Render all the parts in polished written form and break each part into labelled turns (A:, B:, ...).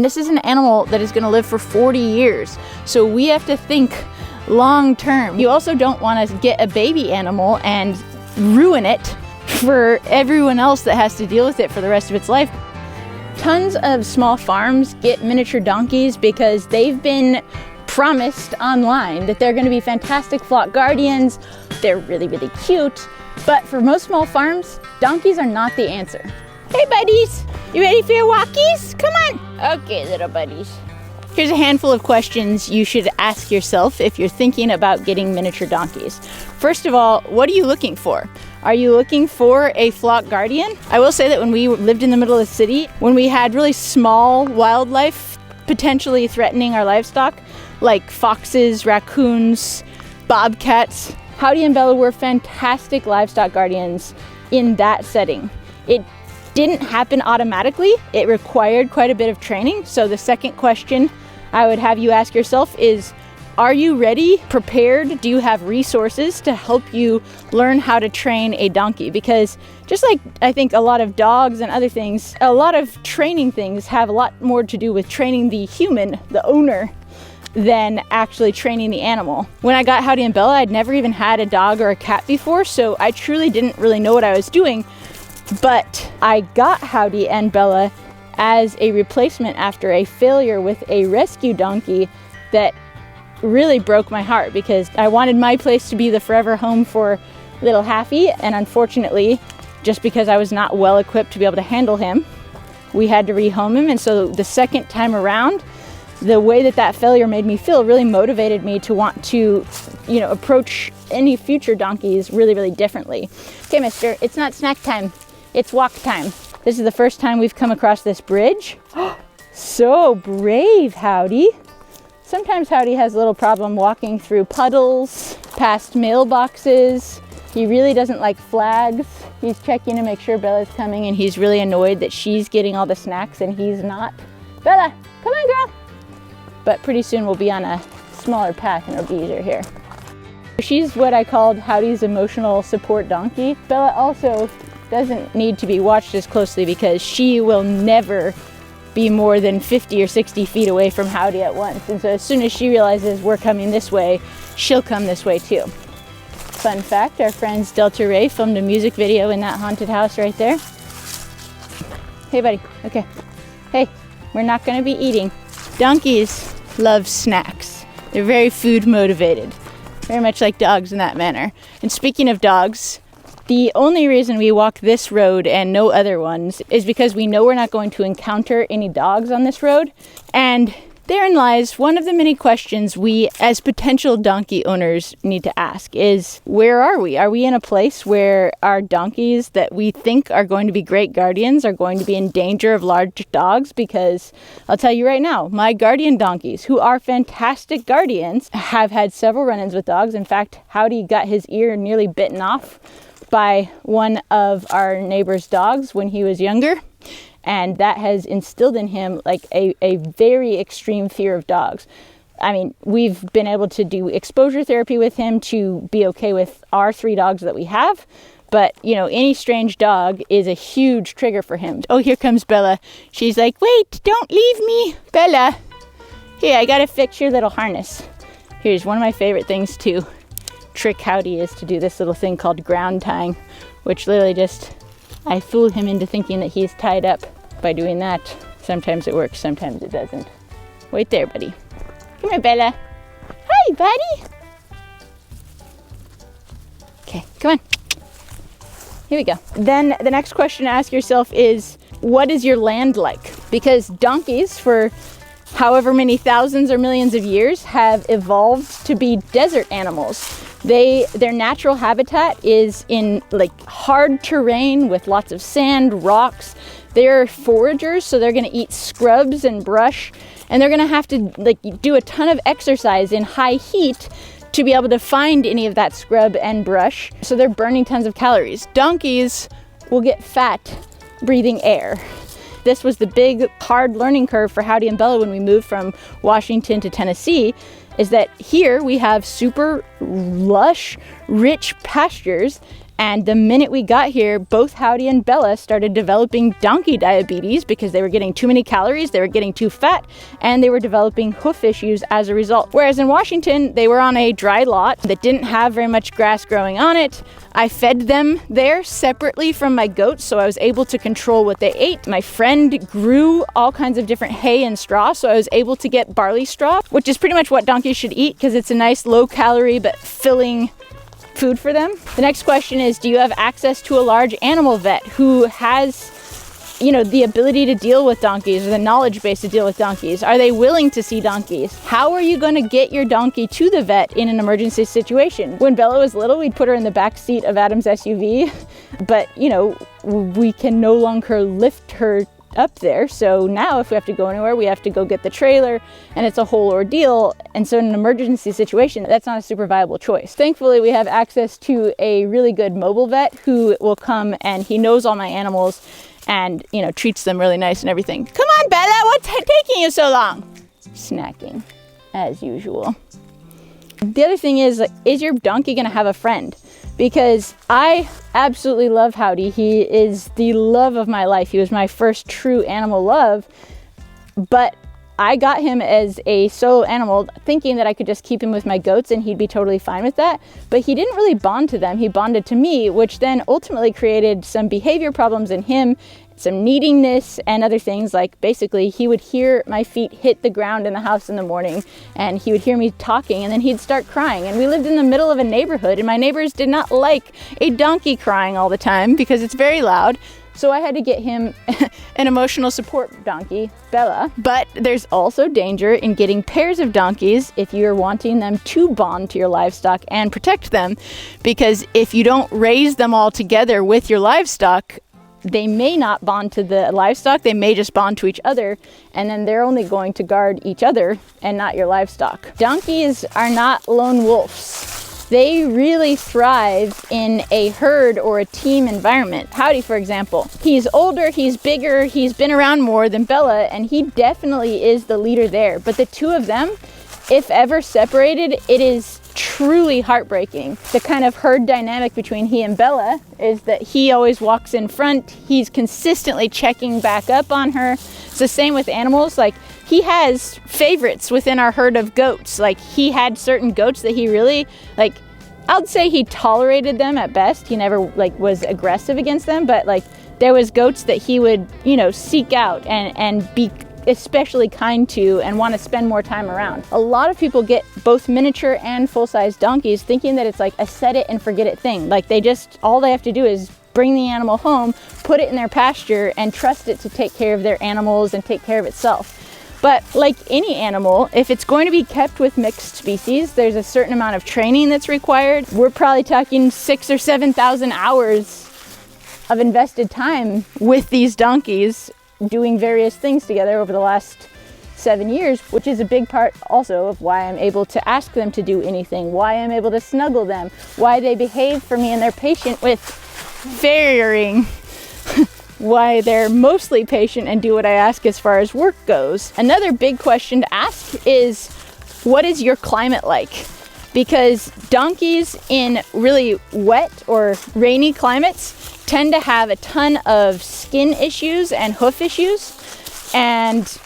A: This is an animal that is going to live for 40 years. So we have to think long term. You also don't want to get a baby animal and ruin it for everyone else that has to deal with it for the rest of its life. Tons of small farms get miniature donkeys because they've been promised online that they're going to be fantastic flock guardians. They're really, really cute. But for most small farms, donkeys are not the answer. Hey buddies, you ready for your walkies? Come on. Okay, little buddies. Here's a handful of questions you should ask yourself if you're thinking about getting miniature donkeys. First of all, what are you looking for? Are you looking for a flock guardian? I will say that when we lived in the middle of the city, when we had really small wildlife potentially threatening our livestock, like foxes, raccoons, bobcats, Howdy and Bella were fantastic livestock guardians in that setting. It didn't happen automatically. It required quite a bit of training. So the second question I would have you ask yourself is, are you ready, prepared? Do you have resources to help you learn how to train a donkey? Because just like I think a lot of dogs and other things, a lot of training things have a lot more to do with training the human, the owner, than actually training the animal. When I got Howdy and Bella, I'd never even had a dog or a cat before, so I truly didn't really know what I was doing. But I got Howdy and Bella as a replacement after a failure with a rescue donkey that really broke my heart, because I wanted my place to be the forever home for little Haffy, and unfortunately, just because I was not well equipped to be able to handle him, we had to rehome him. And so the second time around, the way that failure made me feel really motivated me to want to, approach any future donkeys really, really differently. Okay, mister, it's not snack time. It's walk time. This is the first time we've come across this bridge. So brave, Howdy. Sometimes Howdy has a little problem walking through puddles, past mailboxes. He really doesn't like flags. He's checking to make sure Bella's coming, and he's really annoyed that she's getting all the snacks and he's not. Bella, come on, girl. But pretty soon we'll be on a smaller path and it'll be easier here. She's what I called Howdy's emotional support donkey. Bella also doesn't need to be watched as closely because she will never be more than 50 or 60 feet away from Howdy at once. And so as soon as she realizes we're coming this way, she'll come this way too. Fun fact, our friends Delta Ray filmed a music video in that haunted house right there. Hey buddy, okay. Hey, we're not gonna be eating. Donkeys love snacks. They're very food motivated, very much like dogs in that manner. And speaking of dogs, the only reason we walk this road and no other ones is because we know we're not going to encounter any dogs on this road. And therein lies one of the many questions we as potential donkey owners need to ask is, where are we? Are we in a place where our donkeys that we think are going to be great guardians are going to be in danger of large dogs? Because I'll tell you right now, my guardian donkeys, who are fantastic guardians, have had several run-ins with dogs. In fact, Howdy got his ear nearly bitten off by one of our neighbor's dogs when he was younger. And that has instilled in him like a very extreme fear of dogs. I mean, we've been able to do exposure therapy with him to be okay with our 3 dogs that we have. But, any strange dog is a huge trigger for him. Oh, here comes Bella. She's like, wait, don't leave me. Bella, here, I gotta fix your little harness. Here's one of my favorite things to trick Howdy is to do this little thing called ground tying, which literally just, I fool him into thinking that he's tied up by doing that. Sometimes it works, sometimes it doesn't. Wait there, buddy. Come here, Bella. Hi, buddy. Okay, come on. Here we go. Then the next question to ask yourself is, what is your land like? Because donkeys, for however many thousands or millions of years, have evolved to be desert animals. Their natural habitat is in like hard terrain with lots of sand, rocks. They're foragers, so they're going to eat scrubs and brush, and they're going to have to do a ton of exercise in high heat to be able to find any of that scrub and brush. So they're burning tons of calories. Donkeys will get fat breathing air. This was the big hard learning curve for Howdy and Bella when we moved from Washington to Tennessee, is that here we have super lush, rich pastures, And the minute we got here, both Howdy and Bella started developing donkey diabetes because they were getting too many calories, they were getting too fat, and they were developing hoof issues as a result. Whereas in Washington, they were on a dry lot that didn't have very much grass growing on it. I fed them there separately from my goats, so I was able to control what they ate. My friend grew all kinds of different hay and straw, so I was able to get barley straw, which is pretty much what donkeys should eat because it's a nice low-calorie but filling food for them. The next question is, do you have access to a large animal vet who has, the ability to deal with donkeys or the knowledge base to deal with donkeys? Are they willing to see donkeys? How are you going to get your donkey to the vet in an emergency situation? When Bella was little, we'd put her in the back seat of Adam's SUV, but we can no longer lift her up there. So now if we have to go anywhere, we have to go get the trailer, and it's a whole ordeal. And so in an emergency situation, that's not a super viable choice. Thankfully, we have access to a really good mobile vet who will come, and he knows all my animals and, treats them really nice and everything. Come on, Bella, what's taking you so long? Snacking, as usual. The other thing is your donkey gonna have a friend? Because I absolutely love Howdy. He is the love of my life. He was my first true animal love, but I got him as a solo animal thinking that I could just keep him with my goats and he'd be totally fine with that. But he didn't really bond to them. He bonded to me, which then ultimately created some behavior problems in him, some neediness and other things. Like basically he would hear my feet hit the ground in the house in the morning and he would hear me talking and then he'd start crying. And we lived in the middle of a neighborhood and my neighbors did not like a donkey crying all the time because it's very loud. So I had to get him an emotional support donkey, Bella. But there's also danger in getting pairs of donkeys if you're wanting them to bond to your livestock and protect them, because if you don't raise them all together with your livestock, they may not bond to the livestock, they may just bond to each other, and then they're only going to guard each other and not your livestock. Donkeys are not lone wolves. They really thrive in a herd or a team environment. Howdy, for example, he's older, he's bigger, he's been around more than Bella, and he definitely is the leader there. But the two of them, if ever separated, it is truly heartbreaking. The kind of herd dynamic between he and Bella is that he always walks in front. He's consistently checking back up on her. It's the same with animals. Like, he has favorites within our herd of goats. Like, he had certain goats that he really, I'd say he tolerated them at best. He never, was aggressive against them, but, there was goats that he would, seek out and be especially kind to and want to spend more time around. A lot of people get both miniature and full-size donkeys thinking that it's like a set it and forget it thing. All they have to do is bring the animal home, put it in their pasture, and trust it to take care of their animals and take care of itself. But like any animal, if it's going to be kept with mixed species, there's a certain amount of training that's required. We're probably talking 6,000 or 7,000 hours of invested time with these donkeys doing various things together over the last 7 years, which is a big part also of why I'm able to ask them to do anything, why I'm able to snuggle them, why they behave for me and they're patient with farrieing, why they're mostly patient and do what I ask as far as work goes. Another big question to ask is, what is your climate like? Because donkeys in really wet or rainy climates tend to have a ton of skin issues and hoof issues. And,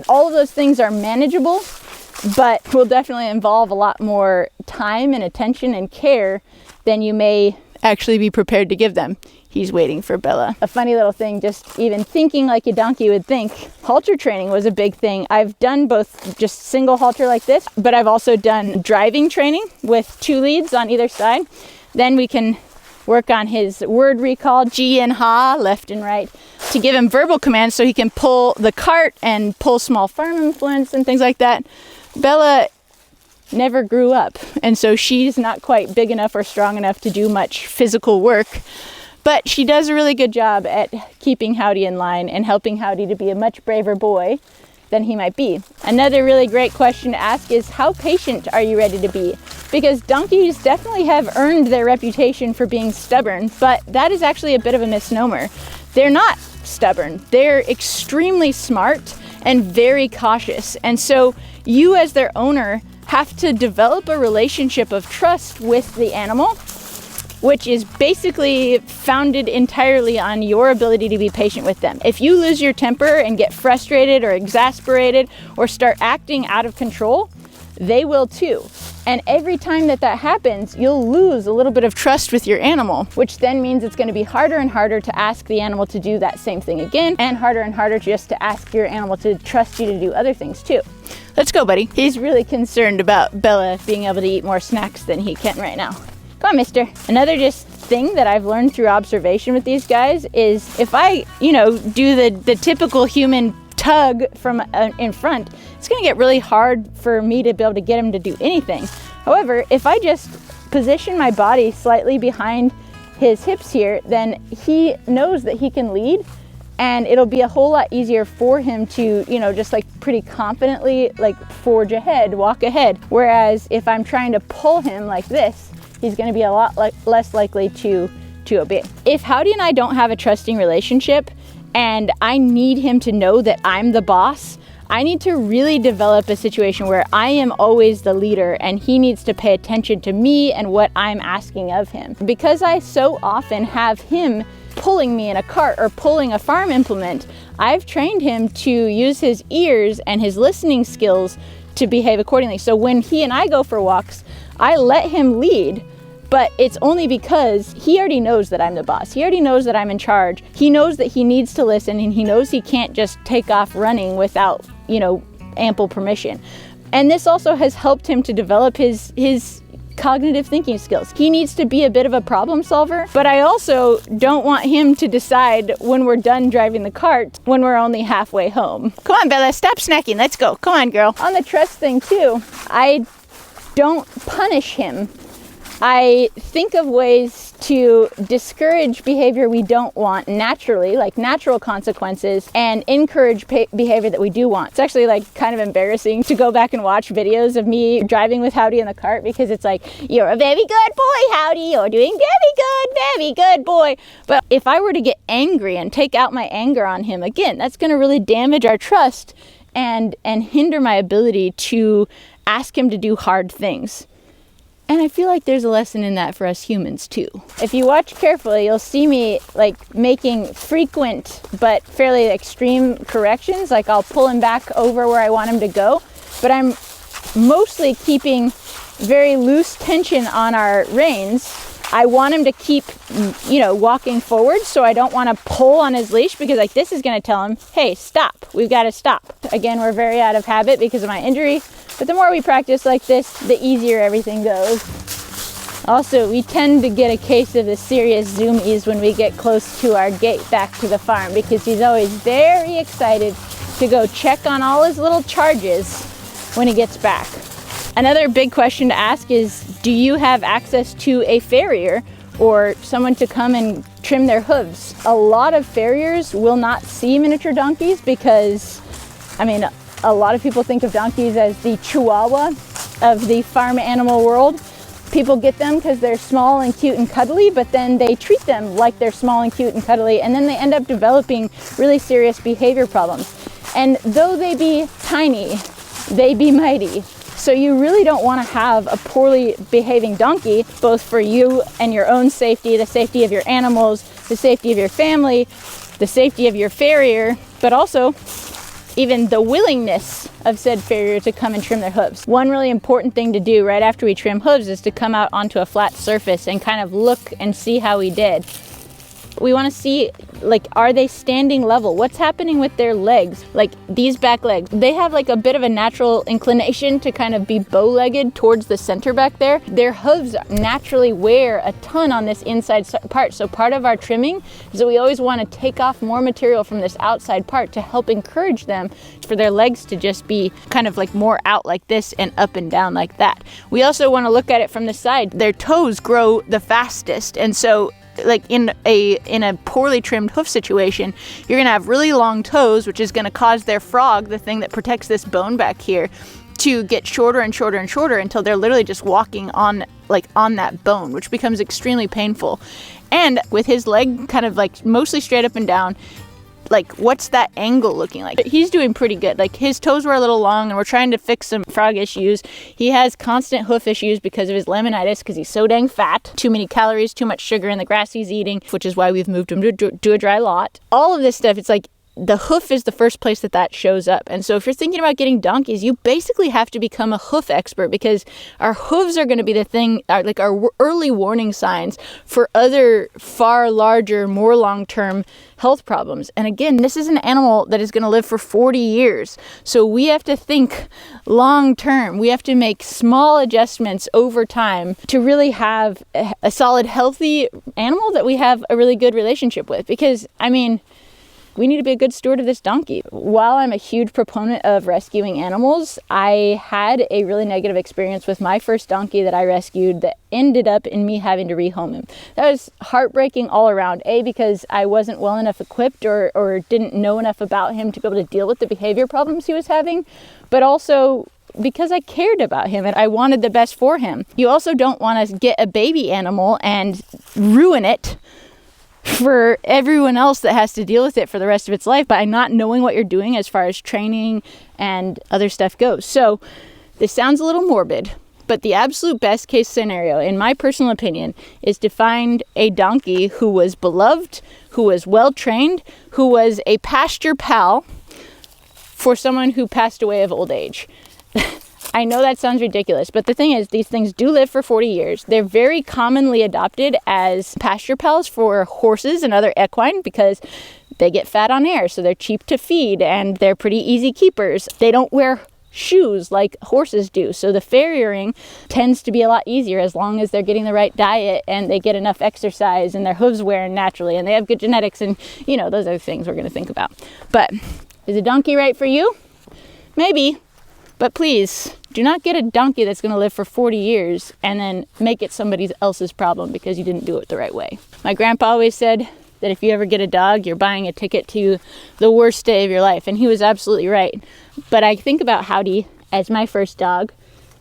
A: all of those things are manageable, but will definitely involve a lot more time and attention and care than you may actually be prepared to give them. He's waiting for Bella. A funny little thing, just even thinking like a donkey would think, halter training was a big thing. I've done both just single halter like this, but I've also done driving training with 2 leads on either side. Then we can work on his word recall, G and ha, left and right, to give him verbal commands so he can pull the cart and pull small farm implements and things like that. Bella never grew up, and so she's not quite big enough or strong enough to do much physical work, but she does a really good job at keeping Howdy in line and helping Howdy to be a much braver boy than he might be. Another really great question to ask is, how patient are you ready to be? Because donkeys definitely have earned their reputation for being stubborn, but that is actually a bit of a misnomer. They're not stubborn. They're extremely smart and very cautious. And so you as their owner have to develop a relationship of trust with the animal which is basically founded entirely on your ability to be patient with them. If you lose your temper and get frustrated or exasperated or start acting out of control, they will too. And every time that happens, you'll lose a little bit of trust with your animal, which then means it's going to be harder and harder to ask the animal to do that same thing again, and harder just to ask your animal to trust you to do other things too. Let's go, buddy. He's really concerned about Bella being able to eat more snacks than he can right now. Come on, mister. Another just thing that I've learned through observation with these guys is if I, do the typical human tug from in front, it's going to get really hard for me to be able to get him to do anything. However, if I just position my body slightly behind his hips here, then he knows that he can lead, and it'll be a whole lot easier for him to, just like pretty confidently like forge ahead, walk ahead. Whereas if I'm trying to pull him like this, he's going to be a lot less likely to obey. If Howdy and I don't have a trusting relationship, and I need him to know that I'm the boss, I need to really develop a situation where I am always the leader and he needs to pay attention to me and what I'm asking of him. Because I so often have him pulling me in a cart or pulling a farm implement, I've trained him to use his ears and his listening skills to behave accordingly. So when he and I go for walks, I let him lead, but it's only because he already knows that I'm the boss. He already knows that I'm in charge. He knows that he needs to listen, and he knows he can't just take off running without, ample permission. And this also has helped him to develop his cognitive thinking skills. He needs to be a bit of a problem solver, but I also don't want him to decide when we're done driving the cart when we're only halfway home. Come on, Bella, stop snacking. Let's go. Come on, girl. On the trust thing too, I don't punish him. I think of ways to discourage behavior we don't want naturally, like natural consequences, and encourage behavior that we do want. It's actually like kind of embarrassing to go back and watch videos of me driving with Howdy in the cart, because it's like, you're a very good boy, Howdy, you're doing very good boy. But if I were to get angry and take out my anger on him, again, that's going to really damage our trust and hinder my ability to ask him to do hard things. And I feel like there's a lesson in that for us humans too. If you watch carefully, you'll see me like making frequent but fairly extreme corrections. Like I'll pull him back over where I want him to go, but I'm mostly keeping very loose tension on our reins. I want him to keep, walking forward, so I don't want to pull on his leash, because like this is going to tell him, hey, stop, we've got to stop. Again, we're very out of habit because of my injury, but the more we practice like this, the easier everything goes. Also, we tend to get a case of the serious zoomies when we get close to our gate back to the farm, because he's always very excited to go check on all his little charges when he gets back. Another big question to ask is, do you have access to a farrier or someone to come and trim their hooves? A lot of farriers will not see miniature donkeys because, a lot of people think of donkeys as the chihuahua of the farm animal world. People get them because they're small and cute and cuddly, but then they treat them like they're small and cute and cuddly, and then they end up developing really serious behavior problems. And though they be tiny, they be mighty. So you really don't want to have a poorly behaving donkey, both for you and your own safety, the safety of your animals, the safety of your family, the safety of your farrier, but also even the willingness of said farrier to come and trim their hooves. One really important thing to do right after we trim hooves is to come out onto a flat surface and kind of look and see how we did. We want to see, like, are they standing level? What's happening with their legs? Like these back legs, they have like a bit of a natural inclination to kind of be bow-legged towards the center back there. Their hooves naturally wear a ton on this inside part. So part of our trimming is that we always want to take off more material from this outside part to help encourage them for their legs to just be kind of like more out like this and up and down like that. We also want to look at it from the side. Their toes grow the fastest, and so like in a poorly trimmed hoof situation, you're gonna have really long toes, which is gonna cause their frog, the thing that protects this bone back here, to get shorter and shorter and shorter until they're literally just walking on that bone, which becomes extremely painful. And with his leg kind of like mostly straight up and down, like, what's that angle looking like? He's doing pretty good. Like, his toes were a little long and we're trying to fix some frog issues. He has constant hoof issues because of his laminitis, because he's so dang fat. Too many calories, too much sugar in the grass he's eating, which is why we've moved him to a dry lot. All of this stuff, it's like, the hoof is the first place that shows up. And so if you're thinking about getting donkeys, you basically have to become a hoof expert, because our hooves are going to be the thing, like our early warning signs for other far larger, more long-term health problems. And again, this is an animal that is going to live for 40 years. So we have to think long-term. We have to make small adjustments over time to really have a solid, healthy animal that we have a really good relationship with. Because, I mean, we need to be a good steward of this donkey. While I'm a huge proponent of rescuing animals, I had a really negative experience with my first donkey that I rescued that ended up in me having to rehome him. That was heartbreaking all around. A, because I wasn't well enough equipped or didn't know enough about him to be able to deal with the behavior problems he was having, but also because I cared about him and I wanted the best for him. You also don't want to get a baby animal and ruin it for everyone else that has to deal with it for the rest of its life by not knowing what you're doing as far as training and other stuff goes. So this sounds a little morbid, but the absolute best case scenario, in my personal opinion, is to find a donkey who was beloved, who was well trained, who was a pasture pal for someone who passed away of old age. I know that sounds ridiculous, but the thing is, these things do live for 40 years. They're very commonly adopted as pasture pals for horses and other equine because they get fat on air, so they're cheap to feed and they're pretty easy keepers. They don't wear shoes like horses do, so the farriering tends to be a lot easier as long as they're getting the right diet and they get enough exercise and their hooves wear naturally and they have good genetics, and you know, those are things we're going to think about. But is a donkey right for you? Maybe. But please, do not get a donkey that's going to live for 40 years and then make it somebody else's problem because you didn't do it the right way. My grandpa always said that if you ever get a dog, you're buying a ticket to the worst day of your life. And he was absolutely right. But I think about Howdy as my first dog,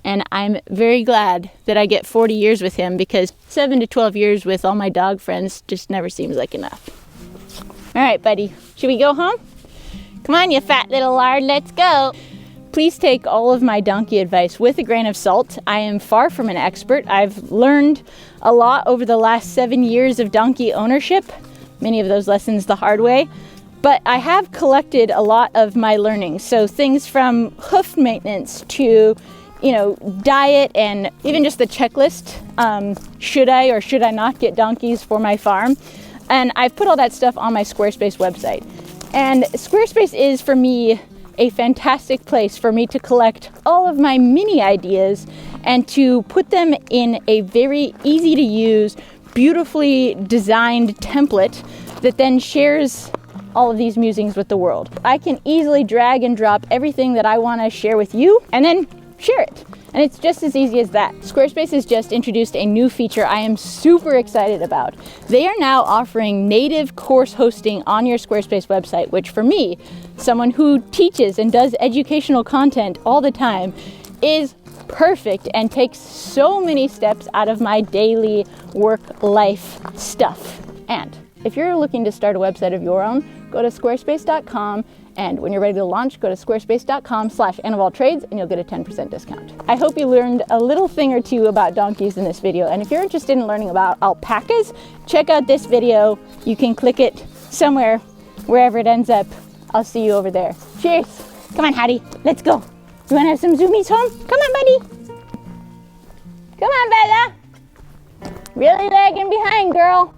A: and I'm very glad that I get 40 years with him, because 7 to 12 years with all my dog friends just never seems like enough. All right, buddy, should we go home? Come on, you fat little lard, let's go. Please take all of my donkey advice with a grain of salt. I am far from an expert. I've learned a lot over the last 7 years of donkey ownership, many of those lessons the hard way, but I have collected a lot of my learnings. So things from hoof maintenance to, you know, diet, and even just the checklist. Should I or should I not get donkeys for my farm? And I've put all that stuff on my Squarespace website. And Squarespace is, for me, a fantastic place for me to collect all of my mini ideas and to put them in a very easy to use, beautifully designed template that then shares all of these musings with the world. I can easily drag and drop everything that I want to share with you and then share it. And it's just as easy as that. Squarespace has just introduced a new feature I am super excited about. They are now offering native course hosting on your Squarespace website, which for me, someone who teaches and does educational content all the time, is perfect and takes so many steps out of my daily work life stuff. And if you're looking to start a website of your own, go to squarespace.com. And when you're ready to launch, go to squarespace.com/AnnaVolTrades and you'll get a 10% discount. I hope you learned a little thing or two about donkeys in this video. And if you're interested in learning about alpacas, check out this video. You can click it somewhere, wherever it ends up. I'll see you over there. Cheers. Come on, Hattie. Let's go. You want to have some zoomies home? Come on, buddy. Come on, Bella. Really lagging behind, girl.